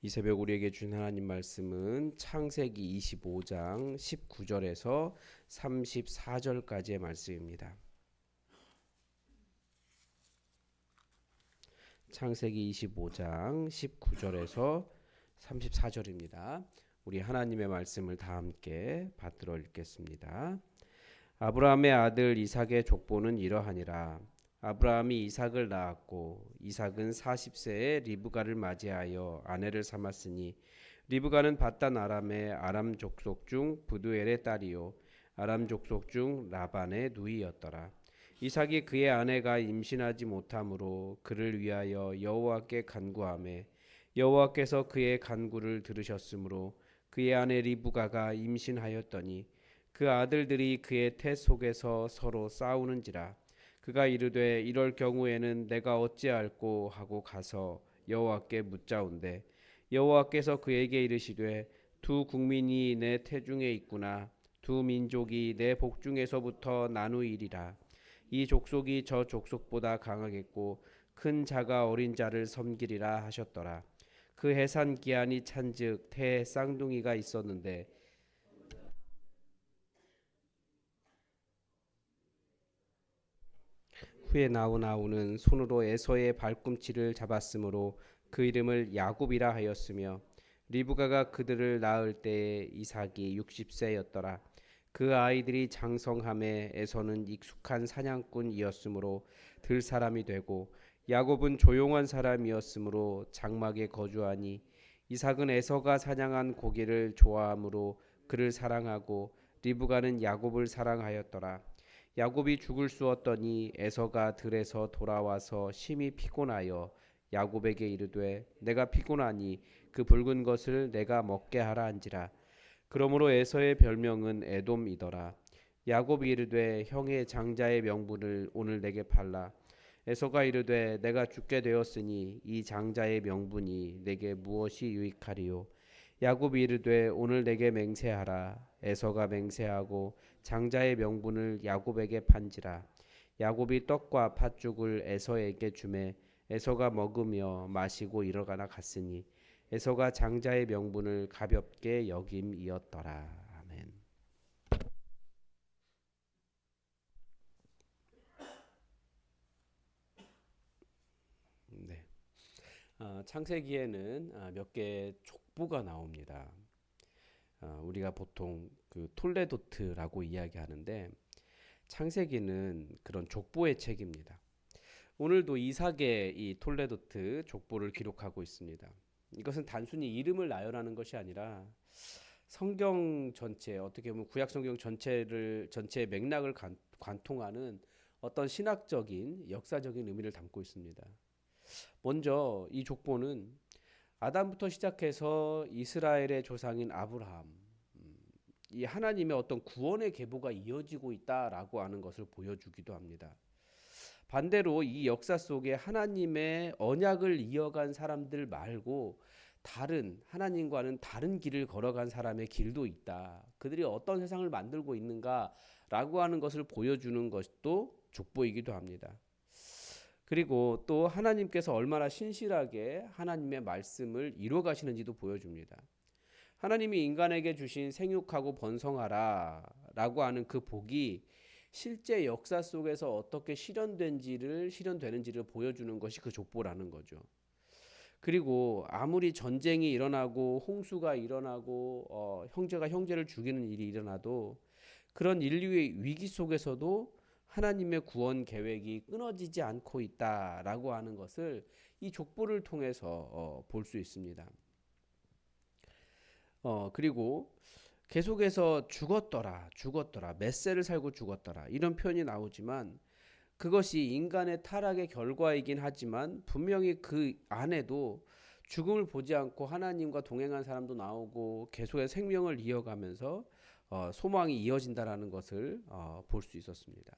이 새벽 우리에게 주신 하나님 말씀은 창세기 25장 19절에서 34절까지의 말씀입니다. 창세기 25장 19절에서 34절입니다. 우리 하나님의 말씀을 다 함께 받들어 읽겠습니다. 아브라함의 아들 이삭의 족보는 이러하니라. 아브라함이 이삭을 낳았고 이삭은 40세에 리브가를 맞이하여 아내를 삼았으니 리브가는 밧단 아람의 아람 족속 중 부두엘의 딸이요 아람 족속 중 라반의 누이였더라. 이삭이 그의 아내가 임신하지 못하므로 그를 위하여 여호와께 간구하매 여호와께서 그의 간구를 들으셨으므로 그의 아내 리브가가 임신하였더니 그 아들들이 그의 태 속에서 서로 싸우는지라. 그가 이르되 이럴 경우에는 내가 어찌할꼬 하고 가서 여호와께 묻자온대 여호와께서 그에게 이르시되 두 국민이 내 태중에 있구나. 두 민족이 내 복중에서부터 나누이리라. 이 족속이 저 족속보다 강하겠고 큰 자가 어린 자를 섬기리라 하셨더라. 그 해산 기한이 찬즉 태에 쌍둥이가 있었는데 후에 나온 아우는 손으로 에서의 발꿈치를 잡았으므로 그 이름을 야곱이라 하였으며 리브가가 그들을 낳을 때에 이삭이 60세였더라. 그 아이들이 장성함에 에서는 익숙한 사냥꾼이었으므로 들 사람이 되고 야곱은 조용한 사람이었으므로 장막에 거주하니 이삭은 에서가 사냥한 고기를 좋아하므로 그를 사랑하고 리브가는 야곱을 사랑하였더라. 야곱이 죽을 쑤었더니 에서가 들에서 돌아와서 심히 피곤하여 야곱에게 이르되 내가 피곤하니 그 붉은 것을 내가 먹게 하라 한지라. 그러므로 에서의 별명은 에돔이더라. 야곱이 이르되 형의 장자의 명분을 오늘 내게 팔라. 에서가 이르되 내가 죽게 되었으니 이 장자의 명분이 내게 무엇이 유익하리요. 야곱이 이르되 오늘 내게 맹세하라. 에서가 맹세하고 장자의 명분을 야곱에게 판지라. 야곱이 떡과 팥죽을 에서에게 주매 에서가 먹으며 마시고 일어나 갔으니 에서가 장자의 명분을 가볍게 여김이었더라. 아멘. 네. 창세기에는 몇 개의 족보가 나옵니다. 우리가 보통 그 톨레도트라고 이야기하는데 창세기는 그런 족보의 책입니다. 오늘도 이삭의 이 톨레도트 족보를 기록하고 있습니다. 이것은 단순히 이름을 나열하는 것이 아니라 성경 전체, 어떻게 보면 구약 성경 전체의 맥락을 관통하는 어떤 신학적인 역사적인 의미를 담고 있습니다. 먼저 이 족보는 아담부터 시작해서 이스라엘의 조상인 아브라함, 이 하나님의 어떤 구원의 계보가 이어지고 있다라고 하는 것을 보여주기도 합니다. 반대로 이 역사 속에 하나님의 언약을 이어간 사람들 말고 다른 하나님과는 다른 길을 걸어간 사람의 길도 있다. 그들이 어떤 세상을 만들고 있는가라고 하는 것을 보여주는 것도 족보이기도 합니다. 그리고 또 하나님께서 얼마나 신실하게 하나님의 말씀을 이루어 가시는지도 보여줍니다. 하나님이 인간에게 주신 생육하고 번성하라 라고 하는 그 복이 실제 역사 속에서 어떻게 실현되는지를 보여주는 것이 그 족보라는 거죠. 그리고 아무리 전쟁이 일어나고 홍수가 일어나고 형제가 형제를 죽이는 일이 일어나도 그런 인류의 위기 속에서도 하나님의 구원 계획이 끊어지지 않고 있다라고 하는 것을 이 족보를 통해서 볼 수 있습니다. 그리고 계속해서 죽었더라, 몇 세를 살고 죽었더라 이런 표현이 나오지만 그것이 인간의 타락의 결과이긴 하지만 분명히 그 안에도 죽음을 보지 않고 하나님과 동행한 사람도 나오고 계속해서 생명을 이어가면서 소망이 이어진다라는 것을 볼 수 있었습니다.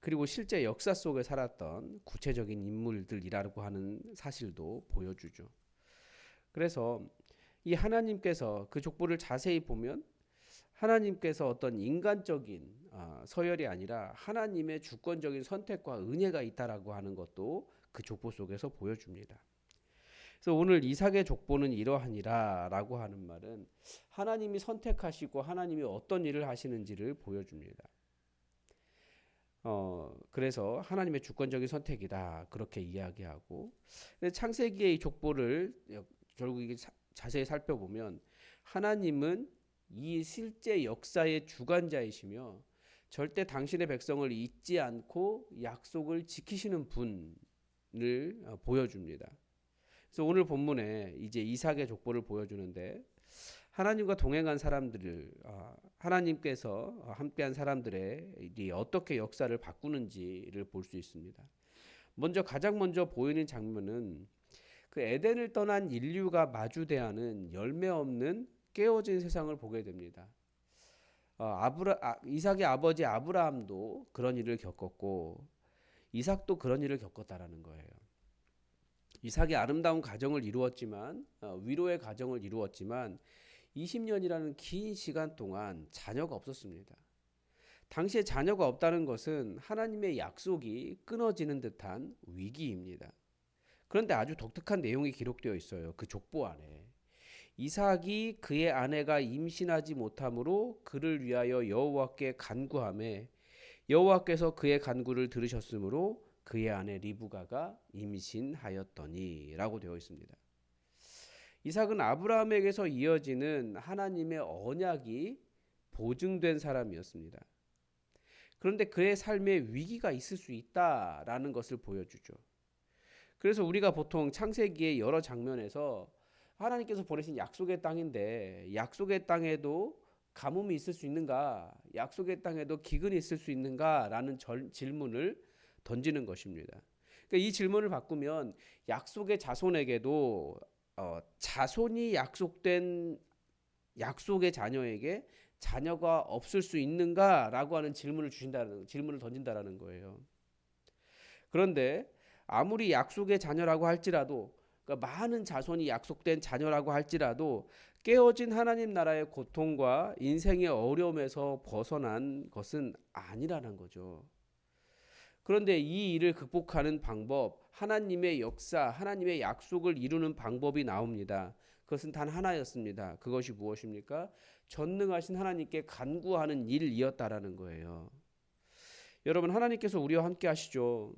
그리고 실제 역사 속에 살았던 구체적인 인물들이라고 하는 사실도 보여주죠. 그래서 이 하나님께서 그 족보를 자세히 보면 하나님께서 어떤 인간적인 서열이 아니라 하나님의 주권적인 선택과 은혜가 있다라고 하는 것도 그 족보 속에서 보여줍니다. 그래서 오늘 이삭의 족보는 이러하니라라고 하는 말은 하나님이 선택하시고 하나님이 어떤 일을 하시는지를 보여줍니다. 그래서 하나님의 주권적인 선택이다 그렇게 이야기하고, 창세기의 이 족보를 결국 이게 자세히 살펴보면 하나님은 이 실제 역사의 주관자이시며 절대 당신의 백성을 잊지 않고 약속을 지키시는 분을 보여줍니다. 그래서 오늘 본문에 이제 이삭의 족보를 보여주는데 하나님과 동행한 사람들을 하나님께서 함께한 사람들의 어떻게 역사를 바꾸는지를 볼 수 있습니다. 가장 먼저 보이는 장면은 그 에덴을 떠난 인류가 마주대하는 열매 없는 깨어진 세상을 보게 됩니다. 이삭의 아버지 아브라함도 그런 일을 겪었고 이삭도 그런 일을 겪었다라는 거예요. 이삭이 아름다운 가정을 이루었지만 위로의 가정을 이루었지만 20년이라는 긴 시간 동안 자녀가 없었습니다. 당시에 자녀가 없다는 것은 하나님의 약속이 끊어지는 듯한 위기입니다. 그런데 아주 독특한 내용이 기록되어 있어요. 그 족보 안에. 이삭이 그의 아내가 임신하지 못함으로 그를 위하여 여호와께 간구하매 여호와께서 그의 간구를 들으셨으므로 그의 아내 리브가가 임신하였더니 라고 되어 있습니다. 이삭은 아브라함에게서 이어지는 하나님의 언약이 보증된 사람이었습니다. 그런데 그의 삶에 위기가 있을 수 있다라는 것을 보여주죠. 그래서 우리가 보통 창세기의 여러 장면에서 하나님께서 보내신 약속의 땅인데 약속의 땅에도 가뭄이 있을 수 있는가? 약속의 땅에도 기근이 있을 수 있는가? 라는 질문을 던지는 것입니다. 그러니까 이 질문을 바꾸면 약속의 자손에게도 자손이 약속된 약속의 자녀에게 자녀가 없을 수 있는가라고 하는 질문을 던진다라는 거예요. 그런데 아무리 약속의 자녀라고 할지라도 그러니까 많은 자손이 약속된 자녀라고 할지라도 깨어진 하나님 나라의 고통과 인생의 어려움에서 벗어난 것은 아니라는 거죠. 그런데 이 일을 극복하는 방법, 하나님의 역사, 하나님의 약속을 이루는 방법이 나옵니다. 그것은 단 하나였습니다. 그것이 무엇입니까? 전능하신 하나님께 간구하는 일이었다라는 거예요. 여러분, 하나님께서 우리와 함께 하시죠.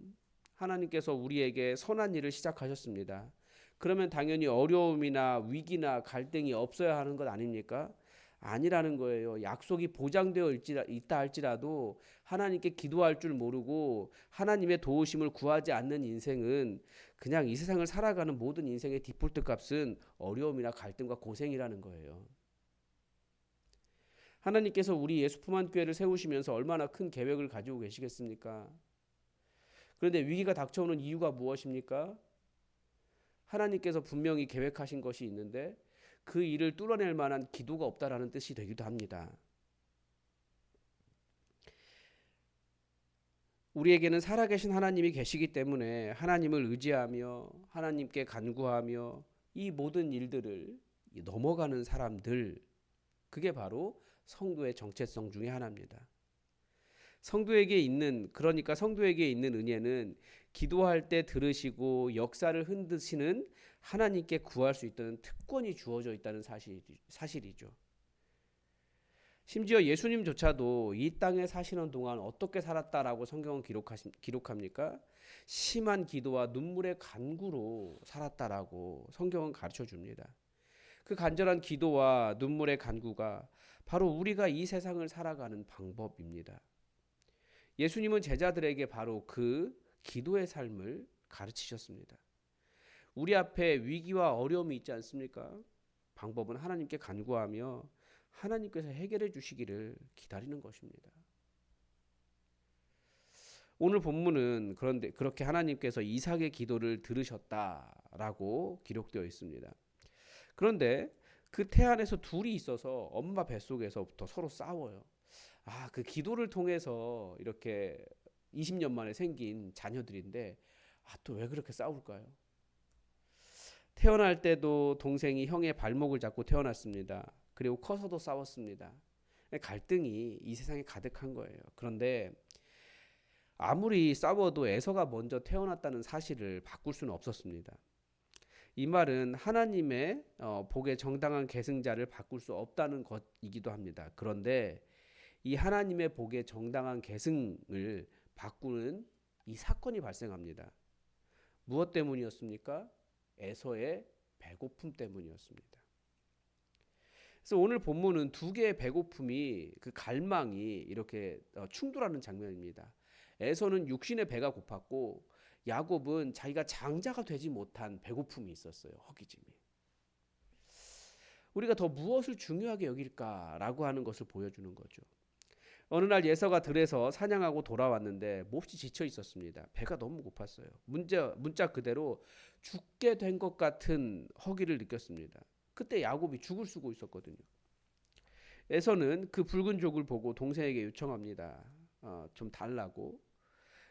하나님께서 우리에게 선한 일을 시작하셨습니다. 그러면 당연히 어려움이나 위기나 갈등이 없어야 하는 것 아닙니까? 아니라는 거예요. 약속이 보장되어 있다 할지라도 하나님께 기도할 줄 모르고 하나님의 도우심을 구하지 않는 인생은 그냥 이 세상을 살아가는 모든 인생의 디폴트 값은 어려움이나 갈등과 고생이라는 거예요. 하나님께서 우리 예수 품안 교회를 세우시면서 얼마나 큰 계획을 가지고 계시겠습니까? 그런데 위기가 닥쳐오는 이유가 무엇입니까? 하나님께서 분명히 계획하신 것이 있는데 그 일을 뚫어낼 만한 기도가 없다라는 뜻이 되기도 합니다. 우리에게는 살아계신 하나님이 계시기 때문에 하나님을 의지하며 하나님께 간구하며 이 모든 일들을 넘어가는 사람들, 그게 바로 성도의 정체성 중에 하나입니다. 그러니까 성도에게 있는 은혜는 기도할 때 들으시고 역사를 흔드시는 하나님께 구할 수 있다는 특권이 주어져 있다는 사실이죠. 심지어 예수님조차도 이 땅에 사시는 동안 어떻게 살았다라고 성경은 기록합니까? 심한 기도와 눈물의 간구로 살았다라고 성경은 가르쳐 줍니다. 그 간절한 기도와 눈물의 간구가 바로 우리가 이 세상을 살아가는 방법입니다. 예수님은 제자들에게 바로 그 기도의 삶을 가르치셨습니다. 우리 앞에 위기와 어려움이 있지 않습니까? 방법은 하나님께 간구하며 하나님께서 해결해 주시기를 기다리는 것입니다. 오늘 본문은 그런데 그렇게 하나님께서 이삭의 기도를 들으셨다라고 기록되어 있습니다. 그런데 그 태안에서 둘이 있어서 엄마 뱃속에서부터 서로 싸워요. 그 기도를 통해서 이렇게 20년 만에 생긴 자녀들인데 또 왜 그렇게 싸울까요? 태어날 때도 동생이 형의 발목을 잡고 태어났습니다. 그리고 커서도 싸웠습니다. 갈등이 이 세상에 가득한 거예요. 그런데 아무리 싸워도 에서가 먼저 태어났다는 사실을 바꿀 수는 없었습니다. 이 말은 하나님의 복의 정당한 계승자를 바꿀 수 없다는 것이기도 합니다. 그런데 이 하나님의 복의 정당한 계승을 바꾸는 이 사건이 발생합니다. 무엇 때문이었습니까? 에서의 배고픔 때문이었습니다. 그래서 오늘 본문은 두 개의 배고픔이 그 갈망이 이렇게 충돌하는 장면입니다. 에서는 육신의 배가 고팠고 야곱은 자기가 장자가 되지 못한 배고픔이 있었어요. 허기짐이. 우리가 더 무엇을 중요하게 여길까라고 하는 것을 보여주는 거죠. 어느 날 예서가 들에서 사냥하고 돌아왔는데 몹시 지쳐 있었습니다. 배가 너무 고팠어요. 문자 그대로 죽게 된 것 같은 허기를 느꼈습니다. 그때 야곱이 죽을 쓰고 있었거든요. 에서는 그 붉은 족을 보고 동생에게 요청합니다. 좀 달라고.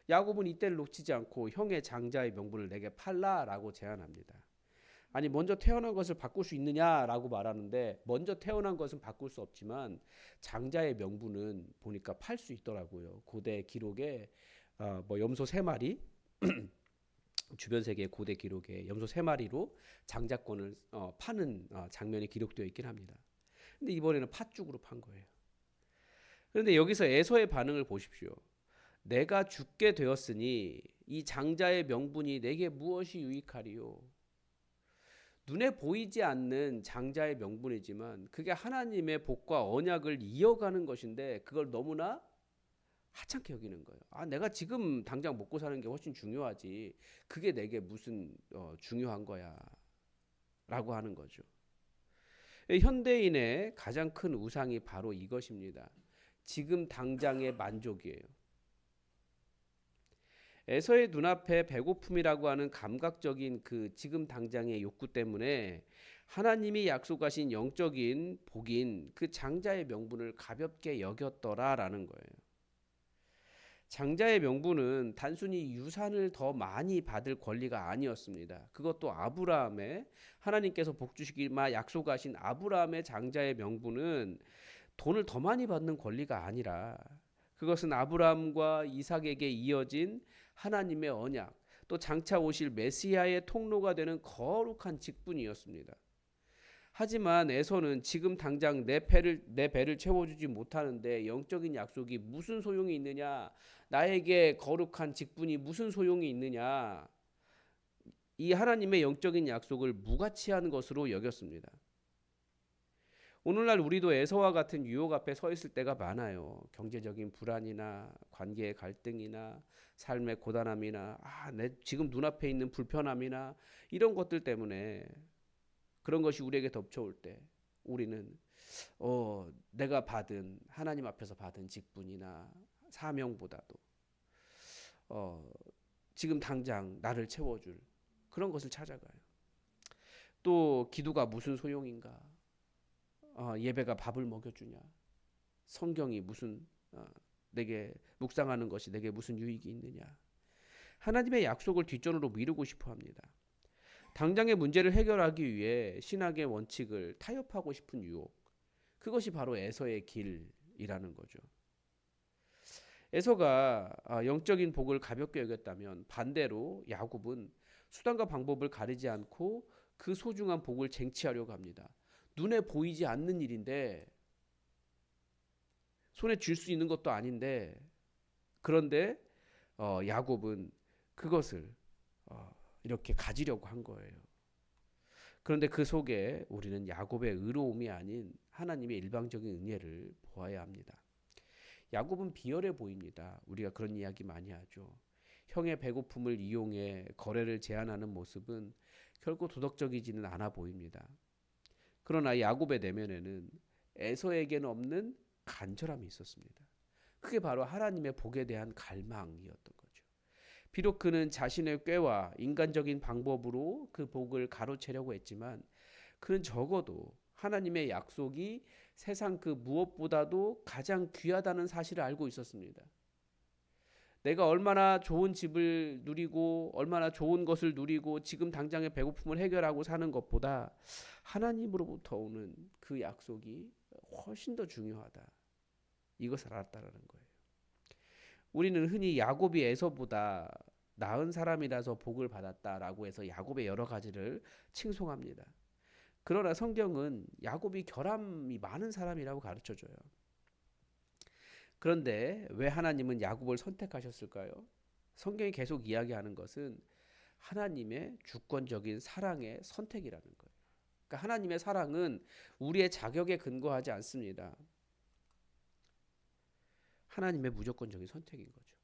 야곱은 이때를 놓치지 않고 형의 장자의 명분을 내게 팔라라고 제안합니다. 아니 먼저 태어난 것을 바꿀 수 있느냐라고 말하는데 먼저 태어난 것은 바꿀 수 없지만 장자의 명분은 보니까 팔 수 있더라고요. 고대 기록에 뭐 염소 3마리 주변 세계 고대 기록에 염소 3마리로 장자권을 파는 장면이 기록되어 있긴 합니다. 근데 이번에는 팥죽으로 판 거예요. 그런데 여기서 에서의 반응을 보십시오. 내가 죽게 되었으니 이 장자의 명분이 내게 무엇이 유익하리요? 눈에 보이지 않는 장자의 명분이지만 그게 하나님의 복과 언약을 이어가는 것인데 그걸 너무나 하찮게 여기는 거예요. 내가 지금 당장 먹고 사는 게 훨씬 중요하지. 그게 내게 무슨 중요한 거야. 라고 하는 거죠. 현대인의 가장 큰 우상이 바로 이것입니다. 지금 당장의 만족이에요. 에서의 눈앞에 배고픔이라고 하는 감각적인 그 지금 당장의 욕구 때문에 하나님이 약속하신 영적인 복인 그 장자의 명분을 가볍게 여겼더라라는 거예요. 장자의 명분은 단순히 유산을 더 많이 받을 권리가 아니었습니다. 그것도 아브라함의 하나님께서 복 주시기만 약속하신 아브라함의 장자의 명분은 돈을 더 많이 받는 권리가 아니라 그것은 아브라함과 이삭에게 이어진 하나님의 언약, 또 장차 오실 메시아의 통로가 되는 거룩한 직분이었습니다. 하지만 에서는 지금 당장 내 배를 채워주지 못하는데 영적인 약속이 무슨 소용이 있느냐? 나에게 거룩한 직분이 무슨 소용이 있느냐? 이 하나님의 영적인 약속을 무가치한 것으로 여겼습니다. 오늘날 우리도 에서와 같은 유혹 앞에 서 있을 때가 많아요. 경제적인 불안이나 관계의 갈등이나 삶의 고단함이나 내 지금 눈앞에 있는 불편함이나 이런 것들 때문에 그런 것이 우리에게 덮쳐올 때 우리는 내가 받은 하나님 앞에서 받은 직분이나 사명보다도 지금 당장 나를 채워줄 그런 것을 찾아가요. 또 기도가 무슨 소용인가? 예배가 밥을 먹여주냐? 성경이 무슨 내게 묵상하는 것이 내게 무슨 유익이 있느냐? 하나님의 약속을 뒷전으로 미루고 싶어 합니다. 당장의 문제를 해결하기 위해 신학의 원칙을 타협하고 싶은 유혹. 그것이 바로 에서의 길이라는 거죠. 에서가 영적인 복을 가볍게 여겼다면 반대로 야곱은 수단과 방법을 가리지 않고 그 소중한 복을 쟁취하려고 합니다. 눈에 보이지 않는 일인데 손에 쥘 수 있는 것도 아닌데 그런데 야곱은 그것을 이렇게 가지려고 한 거예요. 그런데 그 속에 우리는 야곱의 의로움이 아닌 하나님의 일방적인 은혜를 보아야 합니다. 야곱은 비열해 보입니다. 우리가 그런 이야기 많이 하죠. 형의 배고픔을 이용해 거래를 제한하는 모습은 결코 도덕적이지는 않아 보입니다. 그러나 야곱의 내면에는 에서에게는 없는 간절함이 있었습니다. 그게 바로 하나님의 복에 대한 갈망이었던 거죠. 비록 그는 자신의 꾀와 인간적인 방법으로 그 복을 가로채려고 했지만 그는 적어도 하나님의 약속이 세상 그 무엇보다도 가장 귀하다는 사실을 알고 있었습니다. 내가 얼마나 좋은 집을 누리고 얼마나 좋은 것을 누리고 지금 당장의 배고픔을 해결하고 사는 것보다 하나님으로부터 오는 그 약속이 훨씬 더 중요하다. 이것을 알았다라는 거예요. 우리는 흔히 야곱이 에서보다 나은 사람이라서 복을 받았다라고 해서 야곱의 여러 가지를 칭송합니다. 그러나 성경은 야곱이 결함이 많은 사람이라고 가르쳐줘요. 그런데 왜 하나님은 야곱을 선택하셨을까요? 성경이 계속 이야기하는 것은 하나님의 주권적인 사랑의 선택이라는 거예요. 그러니까 하나님의 사랑은 우리의 자격에 근거하지 않습니다. 하나님의 무조건적인 선택인 거죠.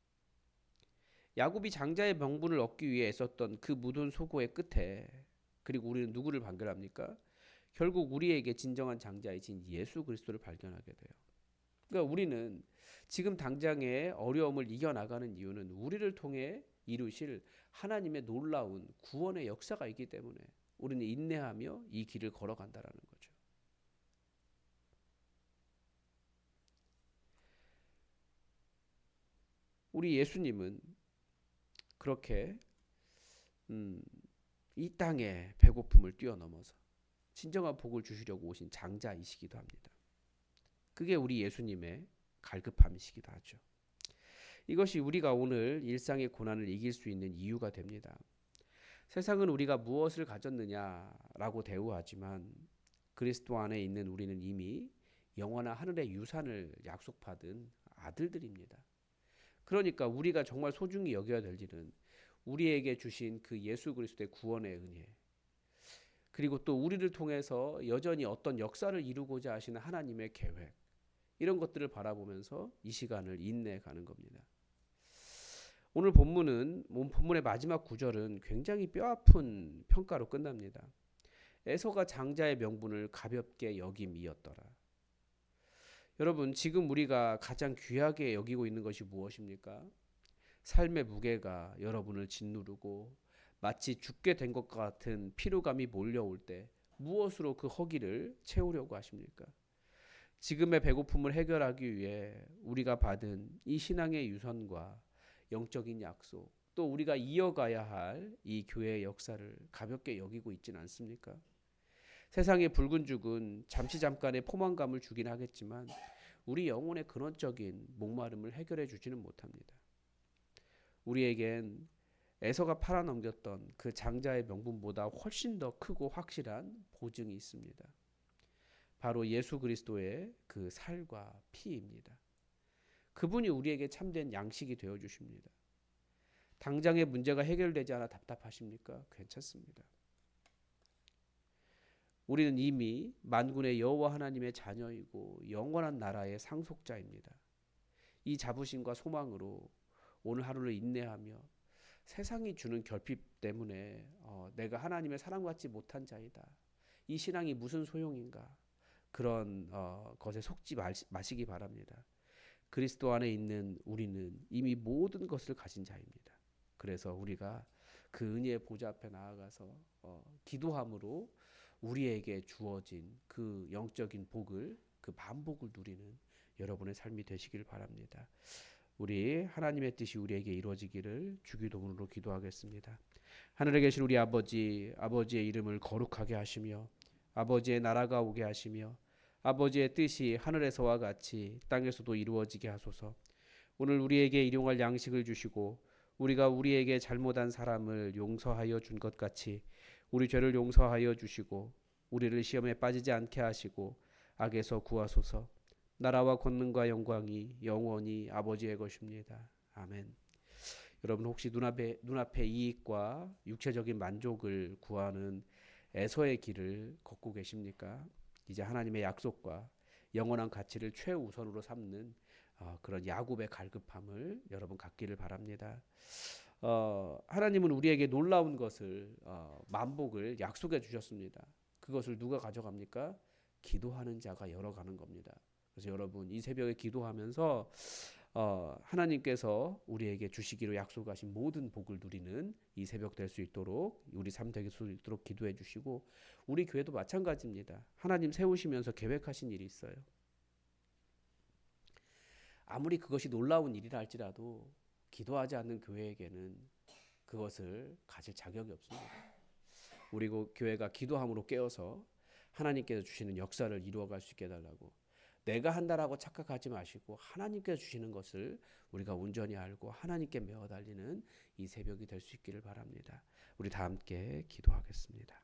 야곱이 장자의 명분을 얻기 위해 애썼던 그 묻은 소고의 끝에, 그리고 우리는 누구를 발견합니까? 결국 우리에게 진정한 장자이신 예수 그리스도를 발견하게 돼요. 그러니까 우리는 지금 당장의 어려움을 이겨나가는 이유는 우리를 통해 이루실 하나님의 놀라운 구원의 역사가 있기 때문에 우리는 인내하며 이 길을 걸어간다라는 거죠. 우리 예수님은 그렇게 이 땅의 배고픔을 뛰어넘어서 진정한 복을 주시려고 오신 장자이시기도 합니다. 그게 우리 예수님의 갈급함이시기도 하죠. 이것이 우리가 오늘 일상의 고난을 이길 수 있는 이유가 됩니다. 세상은 우리가 무엇을 가졌느냐라고 대우하지만 그리스도 안에 있는 우리는 이미 영원한 하늘의 유산을 약속받은 아들들입니다. 그러니까 우리가 정말 소중히 여겨야 될 일은 우리에게 주신 그 예수 그리스도의 구원의 은혜, 그리고 또 우리를 통해서 여전히 어떤 역사를 이루고자 하시는 하나님의 계획, 이런 것들을 바라보면서 이 시간을 인내해 가는 겁니다. 오늘 본문의 마지막 구절은 굉장히 뼈아픈 평가로 끝납니다. 에서가 장자의 명분을 가볍게 여김이었더라. 여러분, 지금 우리가 가장 귀하게 여기고 있는 것이 무엇입니까? 삶의 무게가 여러분을 짓누르고 마치 죽게 된 것 같은 피로감이 몰려올 때 무엇으로 그 허기를 채우려고 하십니까? 지금의 배고픔을 해결하기 위해 우리가 받은 이 신앙의 유선과 영적인 약속, 또 우리가 이어가야 할 이 교회의 역사를 가볍게 여기고 있지는 않습니까? 세상의 붉은 죽은 잠깐의 포만감을 주긴 하겠지만 우리 영혼의 근원적인 목마름을 해결해 주지는 못합니다. 우리에겐 에서가 팔아넘겼던 그 장자의 명분보다 훨씬 더 크고 확실한 보증이 있습니다. 바로 예수 그리스도의 그 살과 피입니다. 그분이 우리에게 참된 양식이 되어 주십니다. 당장의 문제가 해결되지 않아 답답하십니까? 괜찮습니다. 우리는 이미 만군의 여호와 하나님의 자녀이고 영원한 나라의 상속자입니다. 이 자부심과 소망으로 오늘 하루를 인내하며 세상이 주는 결핍 때문에 내가 하나님의 사랑받지 못한 자이다, 이 신앙이 무슨 소용인가, 그런 것에 속지 마시기 바랍니다. 그리스도 안에 있는 우리는 이미 모든 것을 가진 자입니다. 그래서 우리가 그 은혜의 보좌 앞에 나아가서 기도함으로 우리에게 주어진 그 영적인 복을, 그 만복을 누리는 여러분의 삶이 되시길 바랍니다. 우리 하나님의 뜻이 우리에게 이루어지기를 주기도문으로 기도하겠습니다. 하늘에 계신 우리 아버지, 아버지의 이름을 거룩하게 하시며 아버지의 나라가 오게 하시며 아버지의 뜻이 하늘에서와 같이 땅에서도 이루어지게 하소서. 오늘 우리에게 일용할 양식을 주시고 우리가 우리에게 잘못한 사람을 용서하여 준 것 같이 우리 죄를 용서하여 주시고 우리를 시험에 빠지지 않게 하시고 악에서 구하소서. 나라와 권능과 영광이 영원히 아버지의 것입니다. 아멘. 여러분, 혹시 눈앞의 이익과 육체적인 만족을 구하는 에서의 길을 걷고 계십니까? 이제 하나님의 약속과 영원한 가치를 최우선으로 삼는 그런 야곱의 갈급함을 여러분 갖기를 바랍니다. 하나님은 우리에게 놀라운 것을, 만복을 약속해 주셨습니다. 그것을 누가 가져갑니까? 기도하는 자가 열어가는 겁니다. 그래서 여러분, 이 새벽에 기도하면서 하나님께서 우리에게 주시기로 약속하신 모든 복을 누리는 이 새벽 될 수 있도록, 우리 삶 될 수 있도록 기도해 주시고, 우리 교회도 마찬가지입니다. 하나님 세우시면서 계획하신 일이 있어요. 아무리 그것이 놀라운 일이라 할지라도 기도하지 않는 교회에게는 그것을 가질 자격이 없습니다. 우리 교회가 기도함으로 깨어서 하나님께서 주시는 역사를 이루어갈 수 있게 해달라고, 내가 한다라고 착각하지 마시고 하나님께서 주시는 것을 우리가 온전히 알고 하나님께 메어 달리는 이 새벽이 될 수 있기를 바랍니다. 우리 다 함께 기도하겠습니다.